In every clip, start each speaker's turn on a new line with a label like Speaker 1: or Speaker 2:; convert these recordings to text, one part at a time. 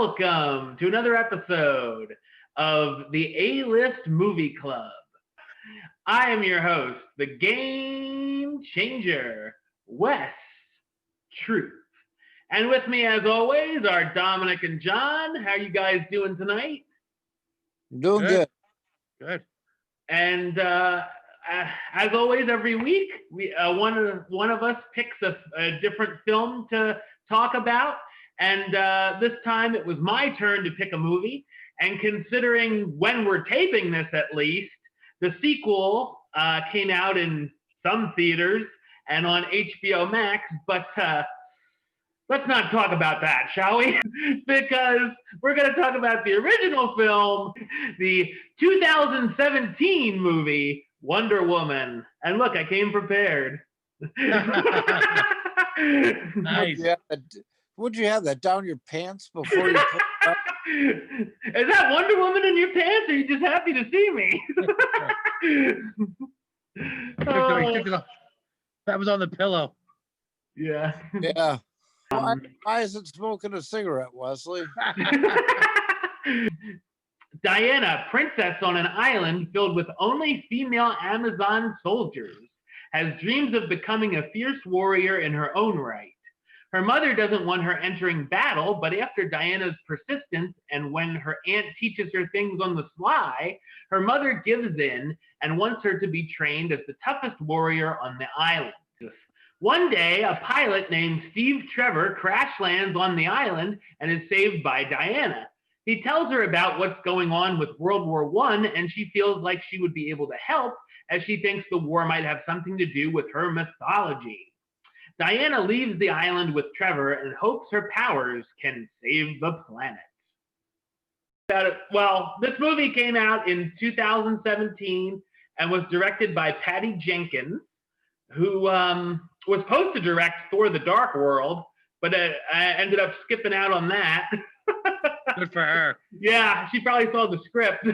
Speaker 1: welcome to another episode of the A-List Movie Club. I am your host, the game changer, Wes Truth. And with me, as always, are Dominic and John. How are you guys doing tonight?
Speaker 2: Doing good.
Speaker 1: Good. And as always, every week, one of us picks a different film to talk about. And this time it was my turn to pick a movie. And considering when we're taping this, at least, the sequel came out in some theaters and on HBO Max. But let's not talk about that, shall we? Because we're going to talk about the original film, the 2017 movie, Wonder Woman. And look, I came prepared.
Speaker 2: Nice. Would you have that down your pants before you put it up?
Speaker 1: Is that Wonder Woman in your pants, or are you just happy to see me?
Speaker 3: That was on the pillow.
Speaker 1: Yeah.
Speaker 2: Yeah. Why isn't smoking a cigarette, Wesley?
Speaker 1: Diana, princess on an island filled with only female Amazon soldiers, has dreams of becoming a fierce warrior in her own right. Her mother doesn't want her entering battle, but after Diana's persistence and when her aunt teaches her things on the sly, her mother gives in and wants her to be trained as the toughest warrior on the island. One day, a pilot named Steve Trevor crash lands on the island and is saved by Diana. He tells her about what's going on with World War I, and she feels like she would be able to help, as she thinks the war might have something to do with her mythology. Diana leaves the island with Trevor and hopes her powers can save the planet. Well, this movie came out in 2017 and was directed by Patty Jenkins, who was supposed to direct Thor: The Dark World, but I ended up skipping out on that.
Speaker 3: Good for her.
Speaker 1: Yeah, she probably saw the script.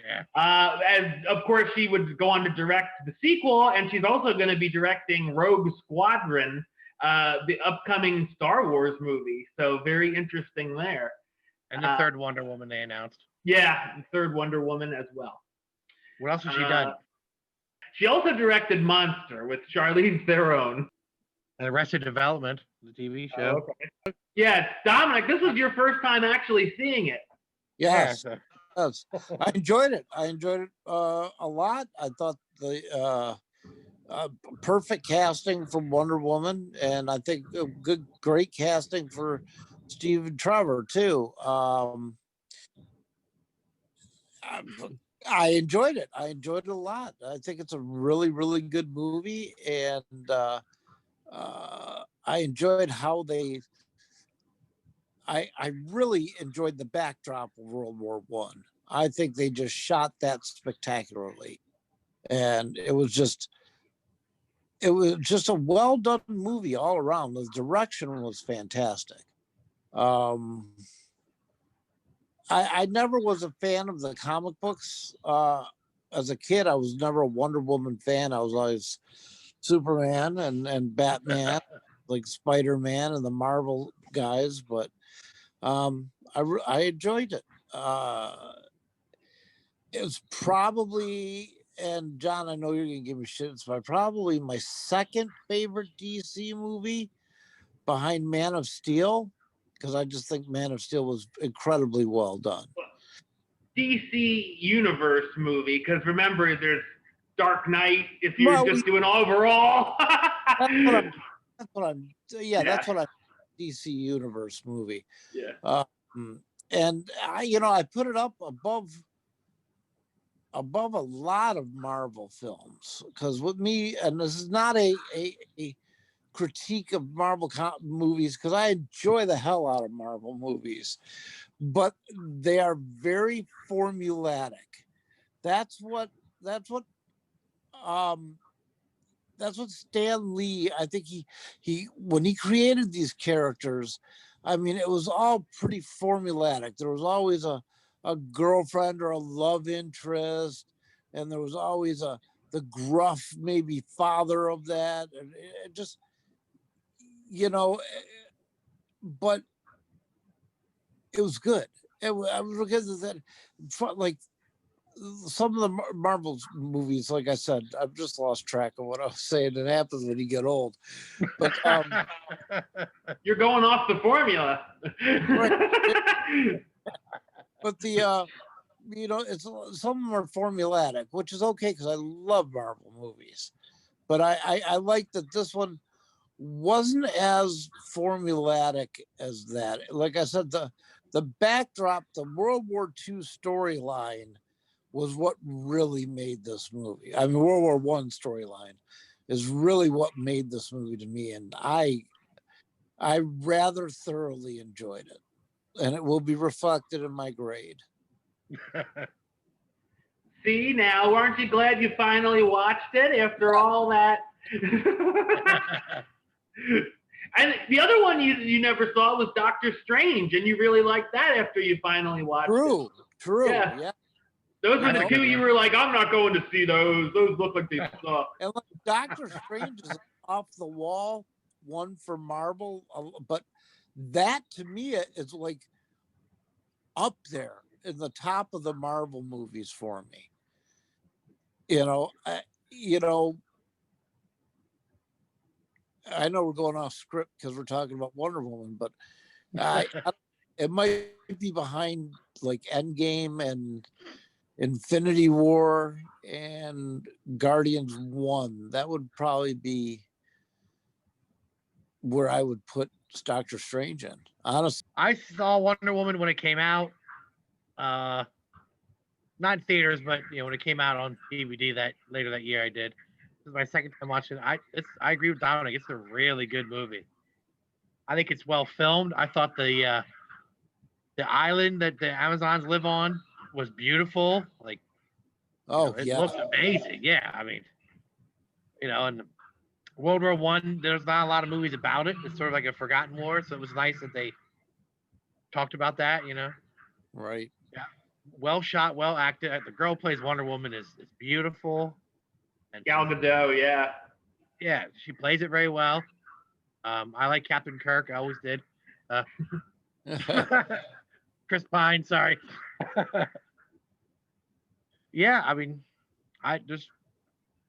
Speaker 3: Yeah.
Speaker 1: And of course, she would go on to direct the sequel, and she's also going to be directing Rogue Squadron, the upcoming Star Wars movie. So very interesting there.
Speaker 3: And the third Wonder Woman they announced.
Speaker 1: Yeah, the third Wonder Woman as well.
Speaker 3: What else has she done?
Speaker 1: She also directed Monster with Charlize Theron.
Speaker 3: And Arrested Development, the TV show.
Speaker 1: Okay. Yeah, Dominic, this was your first time actually seeing it.
Speaker 2: Yes.
Speaker 3: Yeah,
Speaker 2: Yes. I enjoyed it. I enjoyed it a lot. I thought the perfect casting for Wonder Woman, and I think great casting for Steve Trevor too. I enjoyed it. I enjoyed it a lot. I think it's a really, really good movie, and I enjoyed how they. I really enjoyed the backdrop of World War One. I think they just shot that spectacularly, and it was just a well done movie all around. The direction was fantastic. I never was a fan of the comic books. As a kid, I was never a Wonder Woman fan. I was always Superman and Batman, like Spider-Man and the Marvel guys, but I enjoyed it. It was probably, and John, I know you're gonna give me shit. It's probably my second favorite DC movie, behind Man of Steel, because I just think Man of Steel was incredibly well done.
Speaker 1: DC Universe movie, because remember, there's Dark Knight. If you're just doing overall.
Speaker 2: That's what I'm. DC Universe movie.
Speaker 1: Yeah.
Speaker 2: And I put it up above a lot of Marvel films, because with me, and this is not a critique of Marvel movies, because I enjoy the hell out of Marvel movies, but they are very formulaic. That's what Stan Lee, I think he when he created these characters, I mean, it was all pretty formulaic. There was always a girlfriend or a love interest, and there was always the gruff maybe father of that, and it just, but It was good. I was because of that, like some of the Marvel movies. Like I said, I've just lost track of what I was saying. It happens when you get old. But
Speaker 1: you're going off the formula.
Speaker 2: Right. But the you know, it's some of them are formulatic, which is okay because I love Marvel movies. But I like that this one wasn't as formulatic as that. Like I said, the backdrop, the World War II storyline was what really made this movie. I mean, World War One storyline is really what made this movie to me, and I rather thoroughly enjoyed it, and it will be reflected in my grade.
Speaker 1: See, now, aren't you glad you finally watched it after all that? And the other one you never saw was Doctor Strange, and you really liked that after you finally watched it.
Speaker 2: True.
Speaker 1: Yeah. Those were the two you were like, I'm not going to see those. Those look like they suck.
Speaker 2: And like Doctor Strange is off the wall one for Marvel, but that to me is like up there in the top of the Marvel movies for me. You know, I know we're going off script because we're talking about Wonder Woman, but it might be behind like Endgame and Infinity War and Guardians 1. That would probably be where I would put Doctor Strange in. Honestly,
Speaker 3: I saw Wonder Woman when it came out. Not in theaters, but when it came out on DVD later that year, I did. This is my second time watching it. I agree with Dominic. It's a really good movie. I think it's well filmed. I thought the island that the Amazons live on was beautiful. Like, it looks amazing. Yeah, I mean, and World War One, there's not a lot of movies about it. It's sort of like a forgotten war, so it was nice that they talked about that.
Speaker 2: Right.
Speaker 3: Yeah, well shot, well acted. The girl plays Wonder Woman is beautiful.
Speaker 1: And Gal Gadot, yeah.
Speaker 3: Yeah, she plays it very well. I like Captain Kirk. I always did. Chris Pine, sorry. Yeah, I mean, there's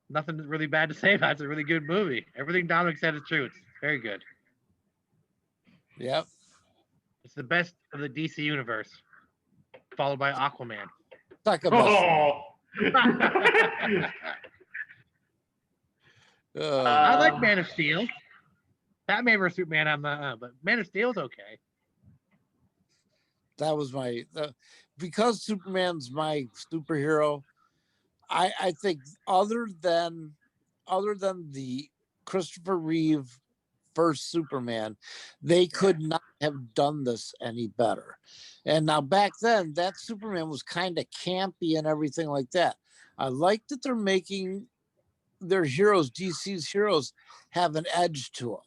Speaker 3: nothing really bad to say about it. It's a really good movie. Everything Dominic said is true. It's very good.
Speaker 2: Yep.
Speaker 3: It's the best of the DC universe, followed by Aquaman. I like Man of Steel. Batman vs Superman, I'm not, but Man of Steel's okay.
Speaker 2: That was because Superman's my superhero. I think other than the Christopher Reeve first Superman, they could not have done this any better. And now back then, that Superman was kind of campy and everything like that. I like that they're making their heroes, DC's heroes, have an edge to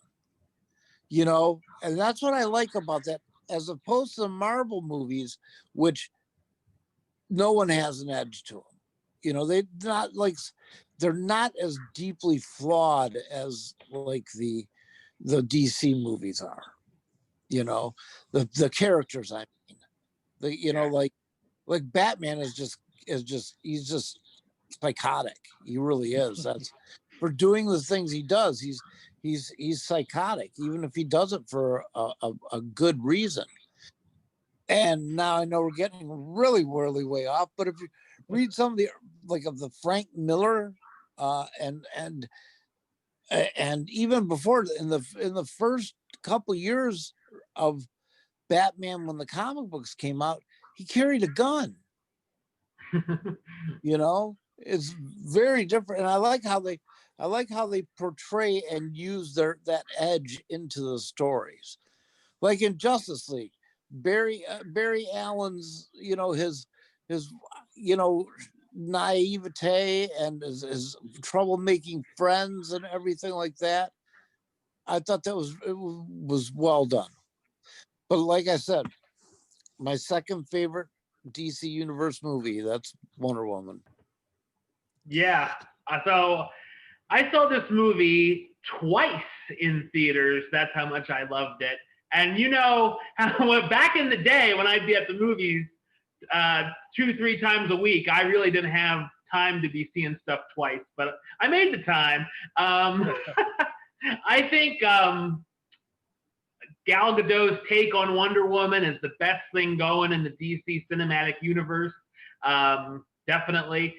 Speaker 2: them. And that's what I like about that, as opposed to the Marvel movies, which no one has an edge to them. They're not as deeply flawed as like the DC movies are. The characters, I mean, like Batman is just he's just psychotic. He really is. That's for doing the things he does. He's psychotic, even if he does it for a good reason. And now I know we're getting really way off, but if you read some of the Frank Miller and even before in the first couple years of Batman, when the comic books came out, he carried a gun. It's very different, and I like how they portray and use that edge into the stories, like in Justice League. Barry Allen's, his naivete and his trouble making friends and everything like that. I thought that was well done. But like I said, my second favorite DC Universe movie, that's Wonder Woman.
Speaker 1: Yeah. So I saw this movie twice in theaters. That's how much I loved it. And you know how back in the day when I'd be at the movies 2-3 times a week, I really didn't have time to be seeing stuff twice, but I made the time. I think Gal Gadot's take on Wonder Woman is the best thing going in the DC cinematic universe. Definitely.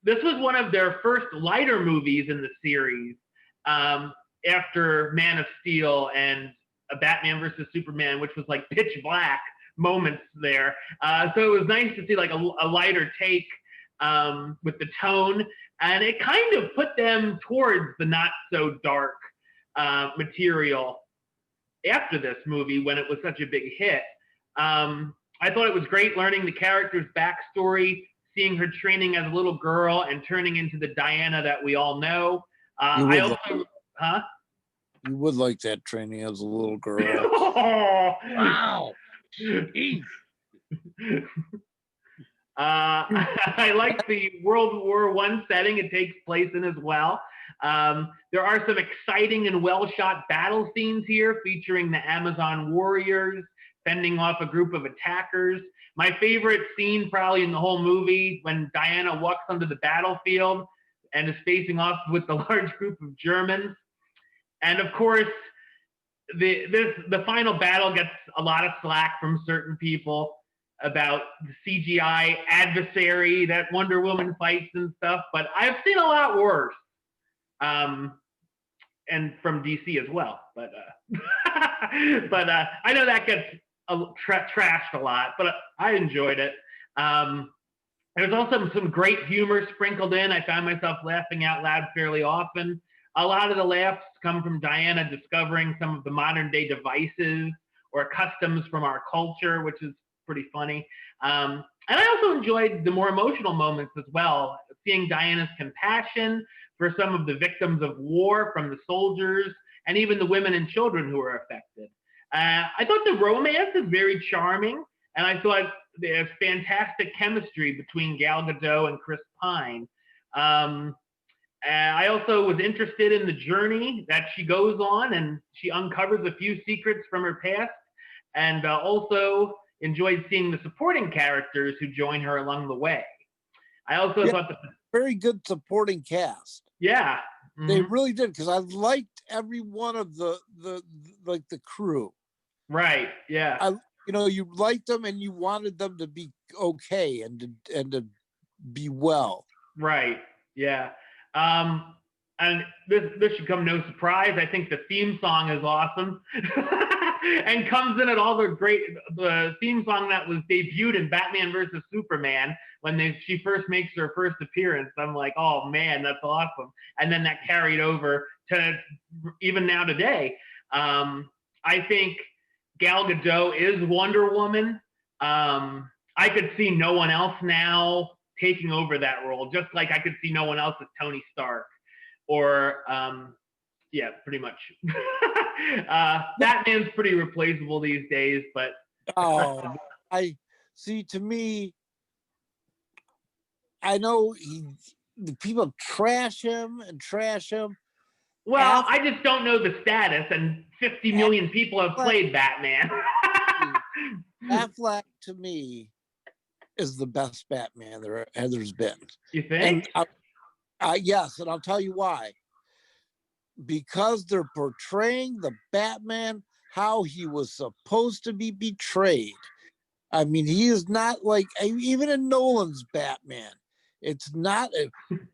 Speaker 1: This was one of their first lighter movies in the series after Man of Steel and a Batman versus Superman, which was like pitch black moments there. So it was nice to see like a lighter take with the tone, and it kind of put them towards the not so dark material after this movie when it was such a big hit. I thought it was great learning the character's backstory, seeing her training as a little girl and turning into the Diana that we all know.
Speaker 2: You would like that training as a little girl.
Speaker 3: Oh, wow. Jeez.
Speaker 1: I like the World War I setting it takes place in as well. There are some exciting and well-shot battle scenes here featuring the Amazon warriors fending off a group of attackers. My favorite scene probably in the whole movie when Diana walks onto the battlefield and is facing off with the large group of Germans. And of course, the final battle gets a lot of slack from certain people about the CGI adversary that Wonder Woman fights and stuff, but I've seen a lot worse. And from DC as well, but I know that gets trashed a lot, but I enjoyed it. There's also some great humor sprinkled in. I found myself laughing out loud fairly often. A lot of the laughs come from Diana discovering some of the modern day devices or customs from our culture, which is pretty funny. And I also enjoyed the more emotional moments as well, seeing Diana's compassion for some of the victims of war, from the soldiers and even the women and children who were affected. I thought the romance is very charming, and I thought there's fantastic chemistry between Gal Gadot and Chris Pine. I also was interested in the journey that she goes on, and she uncovers a few secrets from her past, and also enjoyed seeing the supporting characters who join her along the way. I also thought
Speaker 2: very good supporting cast.
Speaker 1: Yeah.
Speaker 2: Mm-hmm. They really did, because I liked every one of the crew.
Speaker 1: Right. Yeah.
Speaker 2: You liked them and you wanted them to be okay and to be well.
Speaker 1: Right. Yeah. And this should come no surprise. I think the theme song is awesome. And comes in at all the theme song that was debuted in Batman versus Superman when she first makes her first appearance. I'm like, oh man, that's awesome. And then that carried over to even now today. I think Gal Gadot is Wonder Woman. I could see no one else now taking over that role, just like I could see no one else as Tony Stark or yeah, pretty much. Batman's pretty replaceable these days, but
Speaker 2: I see. To me, I know the people trash him.
Speaker 1: Well, I just don't know the status, and 50 million people have played Batman.
Speaker 2: Affleck, to me, is the best Batman there's been.
Speaker 1: You think?
Speaker 2: And yes, and I'll tell you why. Because they're portraying the Batman how he was supposed to be betrayed. I mean, he is not like, even in Nolan's Batman, it's not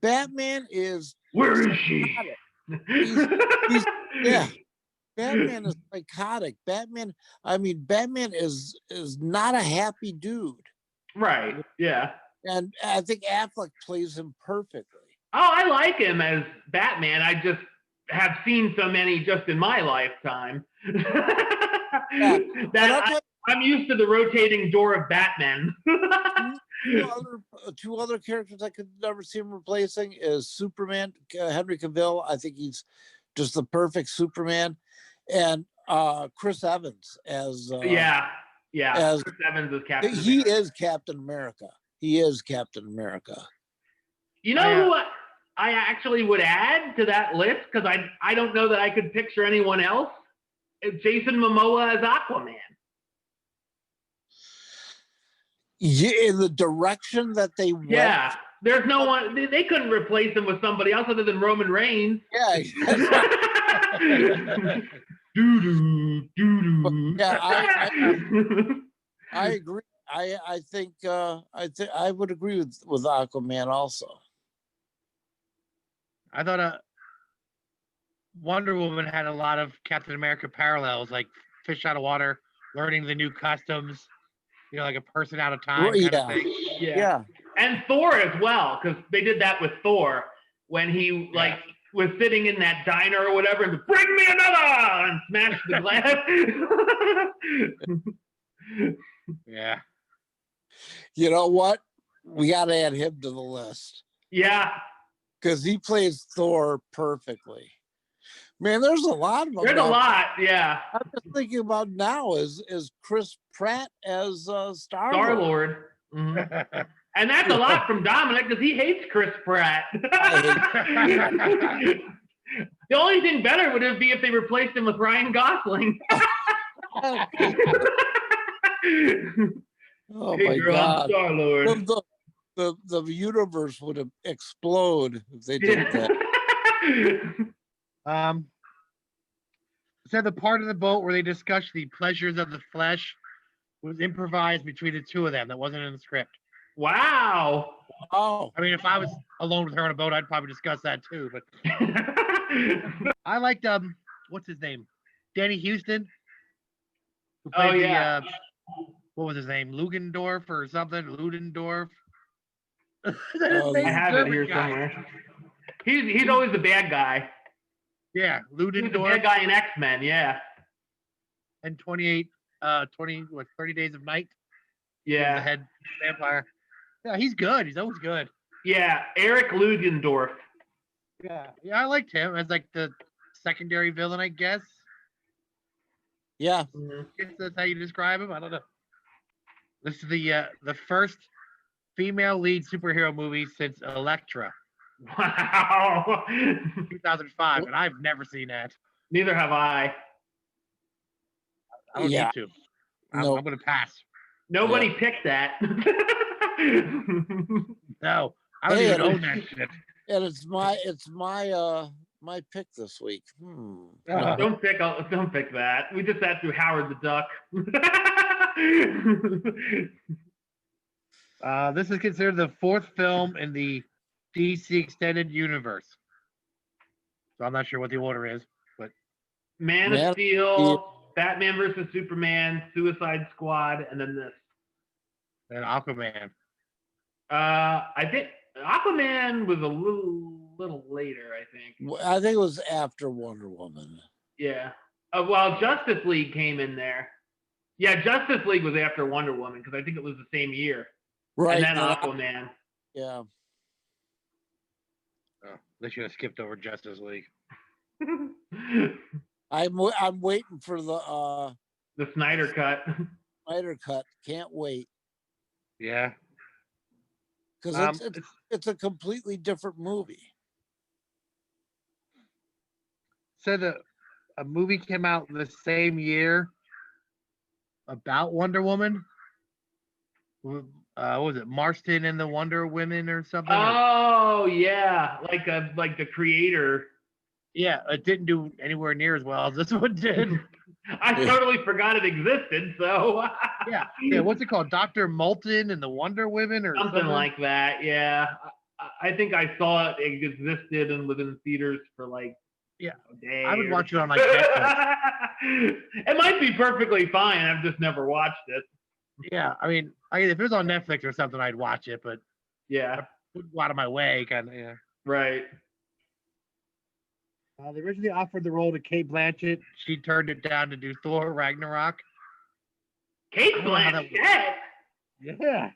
Speaker 2: Batman is.
Speaker 1: Where is she?
Speaker 2: Yeah. Batman is psychotic. Batman is not a happy dude.
Speaker 1: Right. Yeah.
Speaker 2: And I think Affleck plays him perfectly.
Speaker 1: Oh, I like him as Batman. I just have seen so many just in my lifetime. I'm used to the rotating door of Batman.
Speaker 2: Two other characters I could never see him replacing is Superman, Henry Cavill. I think he's just the perfect Superman. And Chris Evans as
Speaker 1: Chris Evans as Captain America.
Speaker 2: He is Captain America. He is Captain America.
Speaker 1: You know who I actually would add to that list, because I don't know that I could picture anyone else. Jason Momoa as Aquaman.
Speaker 2: Yeah, in the direction that they went.
Speaker 1: Yeah, there's no one. They couldn't replace him with somebody else other than Roman Reigns.
Speaker 2: Yeah.
Speaker 1: Doo doo doo doo.
Speaker 2: Yeah, I agree. I think I would agree with Aquaman also.
Speaker 3: I thought Wonder Woman had a lot of Captain America parallels, like fish out of water, learning the new customs, like a person out of time kind of thing.
Speaker 2: Yeah.
Speaker 1: And Thor as well, because they did that with Thor when he was sitting in that diner or whatever and bring me another and smashed the glass.
Speaker 3: Yeah.
Speaker 2: You know what? We got to add him to the list.
Speaker 1: Yeah.
Speaker 2: Because he plays Thor perfectly. Man, there's a lot of them.
Speaker 1: There's a lot, yeah.
Speaker 2: I'm just thinking about now is Chris Pratt as
Speaker 1: Star-Lord. Mm-hmm. And that's a lot from Dominic because he hates Chris Pratt. The only thing better would be if they replaced him with Ryan Gosling.
Speaker 2: Oh my God!
Speaker 1: Star-Lord.
Speaker 2: The universe would explode if they did that.
Speaker 3: Said the part of the boat where they discussed the pleasures of the flesh was improvised between the two of them. That wasn't in the script.
Speaker 1: Wow.
Speaker 2: Oh.
Speaker 3: I mean, if I was alone with her on a boat, I'd probably discuss that too. But I liked what's his name? Danny Houston. Who played the what was his name? Lugendorf or something? Ludendorff.
Speaker 1: I have it here somewhere. He's always the bad guy.
Speaker 3: Yeah, Ludendorff.
Speaker 1: He's the bad guy in X-Men, yeah.
Speaker 3: And 30 Days of Night?
Speaker 1: Yeah.
Speaker 3: The head vampire. Yeah, he's good. He's always good.
Speaker 1: Yeah, Eric Ludendorff.
Speaker 3: Yeah, I liked him as like the secondary villain, I guess.
Speaker 2: Yeah.
Speaker 3: I guess that's how you describe him. I don't know. This is the first female lead superhero movie since Elektra.
Speaker 1: Wow.
Speaker 3: 2005, and I've never seen that.
Speaker 1: Neither have I.
Speaker 3: I don't need to. I'm going to pass.
Speaker 1: Nobody picked that.
Speaker 3: No, I don't even own that shit.
Speaker 2: And it's my pick this week.
Speaker 1: No. Don't pick that. We just sat through Howard the Duck.
Speaker 3: This is considered the fourth film in the DC Extended Universe. So I'm not sure what the order is, but
Speaker 1: Man of Steel, Batman versus Superman, Suicide Squad, and then this.
Speaker 3: And Aquaman.
Speaker 1: I think Aquaman was a little later, I think.
Speaker 2: I think it was after Wonder Woman.
Speaker 1: Yeah. Well, Justice League came in there. Yeah, Justice League was after Wonder Woman because I think it was the same year.
Speaker 2: Right.
Speaker 1: And then Aquaman.
Speaker 2: Yeah.
Speaker 3: Oh, they should have skipped over Justice League.
Speaker 2: I'm waiting for the
Speaker 1: Snyder cut.
Speaker 2: Snyder cut. Can't wait.
Speaker 3: Yeah.
Speaker 2: Because it's a completely different movie.
Speaker 3: Said a movie came out the same year about Wonder Woman. What was it? Marston and the Wonder Women or something?
Speaker 1: Oh yeah, like the creator.
Speaker 3: Yeah, it didn't do anywhere near as well as this one did.
Speaker 1: I totally forgot it existed. So
Speaker 3: yeah. What's it called? Dr. Moulton and the Wonder Women or something
Speaker 1: like that. Yeah, I think I saw it existed and was in theaters for like a day.
Speaker 3: I would watch it on like Netflix.
Speaker 1: It might be perfectly fine. I've just never watched it.
Speaker 3: Yeah, I mean, if it was on Netflix or something, I'd watch it, but
Speaker 1: yeah,
Speaker 3: I wouldn't go out of my way, kind of. Yeah.
Speaker 1: Right.
Speaker 3: They originally offered the role to Kate Blanchett. She turned it down to do Thor Ragnarok.
Speaker 1: Kate Blanchett?
Speaker 3: Yeah.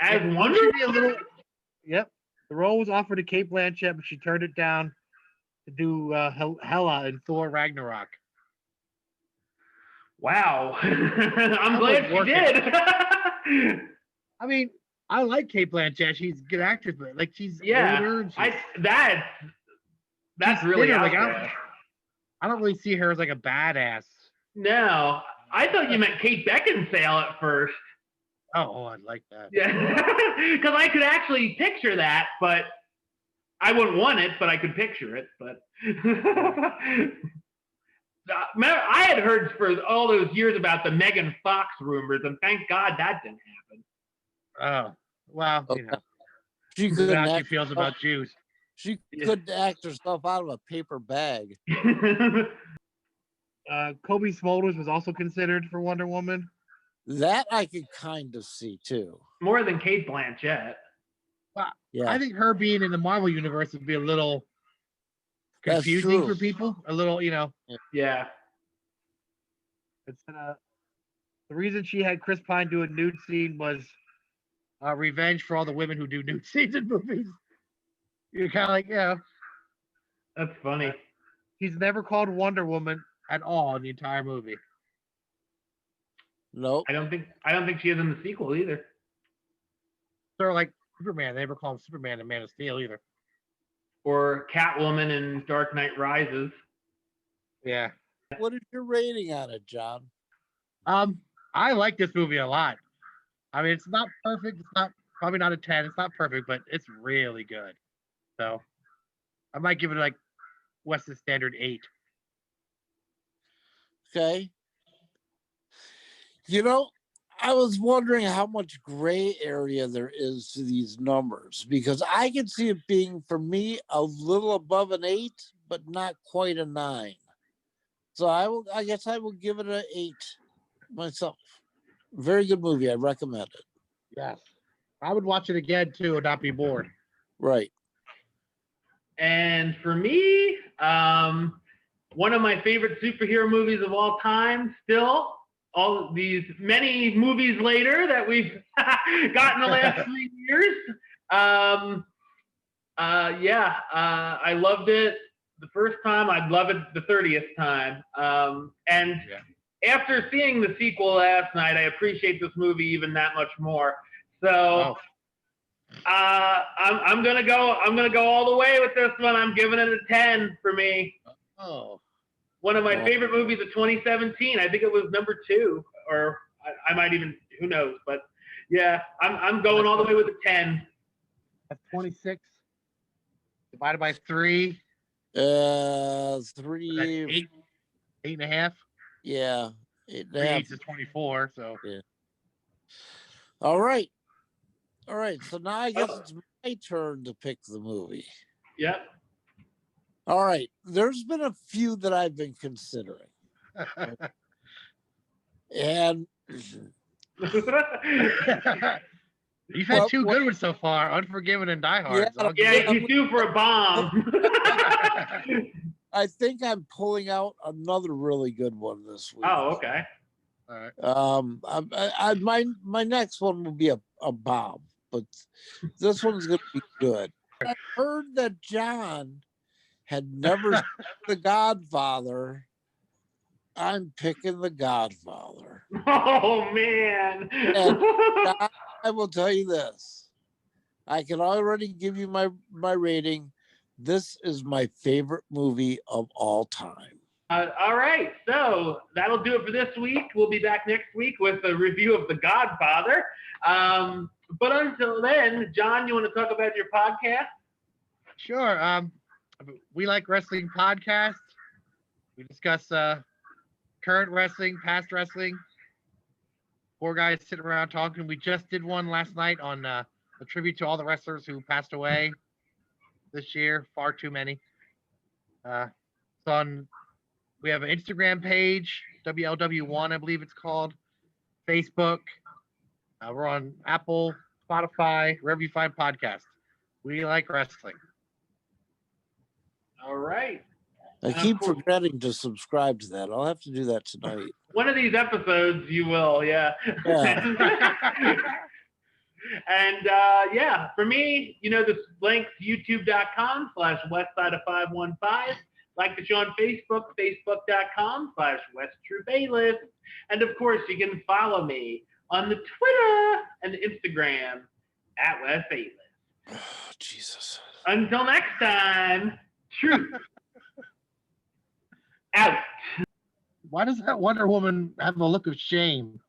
Speaker 1: As Wonder
Speaker 3: Woman? Yep. The role was offered to Kate Blanchett, but she turned it down to do Hela in Thor Ragnarok.
Speaker 1: Wow. I'm glad she did.
Speaker 3: I mean, I like Kate Blanchett. She's a good actress, but like she's older. And
Speaker 1: That's really
Speaker 3: thinner,
Speaker 1: out
Speaker 3: like,
Speaker 1: there.
Speaker 3: I don't really see her as like a badass.
Speaker 1: No, I thought you meant Kate Beckinsale at first.
Speaker 3: Oh, I'd like that.
Speaker 1: Yeah, because I could actually picture that, but I wouldn't want it, but I could picture it. But I had heard for all those years about the Megan Fox rumors, and thank God that didn't happen.
Speaker 3: Oh, well,
Speaker 2: Okay.
Speaker 3: you know,
Speaker 2: She
Speaker 3: who
Speaker 2: couldn't
Speaker 3: knows how she
Speaker 2: act
Speaker 3: feels about Jews.
Speaker 2: She couldn't act herself out of a paper bag.
Speaker 3: Kobe Smulders was also considered for Wonder Woman.
Speaker 2: That I could kind of see too.
Speaker 1: More than Kate Blanchett.
Speaker 2: Yeah,
Speaker 3: I think her being in the Marvel universe would be a little confusing for people. A little, you know.
Speaker 1: Yeah.
Speaker 3: It's the reason she had Chris Pine do a nude scene was revenge for all the women who do nude scenes in movies. You're kind of like, yeah.
Speaker 1: That's funny.
Speaker 3: He's never called Wonder Woman at all in the entire movie.
Speaker 2: nope.
Speaker 1: I don't think she is in the sequel either.
Speaker 3: Sort of like Superman. They never call him Superman in Man of Steel either.
Speaker 1: Or Catwoman in Dark Knight Rises.
Speaker 3: Yeah.
Speaker 2: What is your rating on it, John?
Speaker 3: I like this movie a lot. I mean, it's not perfect. It's not probably not a 10. It's not perfect, but it's really good. So I might give it like Wes's standard 8.
Speaker 2: Okay. You know, I was wondering how much gray area there is to these numbers because I could see it being for me a little above an 8, but not quite a 9. So I guess I will give it an 8 myself. Very good movie. I recommend it.
Speaker 3: Yes. I would watch it again too and not be bored.
Speaker 2: Right.
Speaker 1: And for me, one of my favorite superhero movies of all time, still, all these many movies later that we've got in the last 3 years. I loved it the first time. I'd love it the 30th time. After seeing the sequel last night, I appreciate this movie even that much more. So I'm gonna go all the way with this one. I'm giving it a 10 for me.
Speaker 3: Oh.
Speaker 1: One of my favorite movies of 2017. I think it was number 2, or I might even, who knows? But yeah, I'm going all the way with a 10.
Speaker 3: That's 26 divided by 3.
Speaker 2: 3.
Speaker 3: 8.5.
Speaker 2: Yeah. 8
Speaker 3: 3 8 is 24. So
Speaker 2: yeah. All right. So now I guess it's my turn to pick the movie.
Speaker 1: Yep.
Speaker 2: All right. There's been a few that I've been considering. And
Speaker 3: you've had 2 good ones so far, Unforgiven and Die Hard.
Speaker 1: Yeah, he's due for a bomb.
Speaker 2: I think I'm pulling out another really good one this week.
Speaker 1: Oh, okay.
Speaker 3: All
Speaker 2: right. My next one will be a bomb, but this one's going to be good. I heard that John had never seen The Godfather. I'm picking The Godfather.
Speaker 1: Oh man!
Speaker 2: And I will tell you this: I can already give you my rating. This is my favorite movie of all time.
Speaker 1: All right, so that'll do it for this week. We'll be back next week with a review of The Godfather. But until then, John, you want to talk about your podcast?
Speaker 3: Sure. We Like Wrestling podcast. We discuss current wrestling, past wrestling. 4 guys sitting around talking. We just did one last night on a tribute to all the wrestlers who passed away this year. Far too many. We have an Instagram page, WLW1, I believe it's called. Facebook. We're on Apple, Spotify, wherever you find podcasts. We Like Wrestling.
Speaker 1: All right.
Speaker 2: I keep forgetting to subscribe to that. I'll have to do that tonight.
Speaker 1: One of these episodes, you will, yeah. And for me, this links youtube.com/westside515. Like the show on Facebook, facebook.com/WestTrueBailiff. And of course, you can follow me on the Twitter and the Instagram @WestBailiff.
Speaker 2: Oh, Jesus.
Speaker 1: Until next time, Truth. Out.
Speaker 4: Why does that Wonder Woman have a look of shame?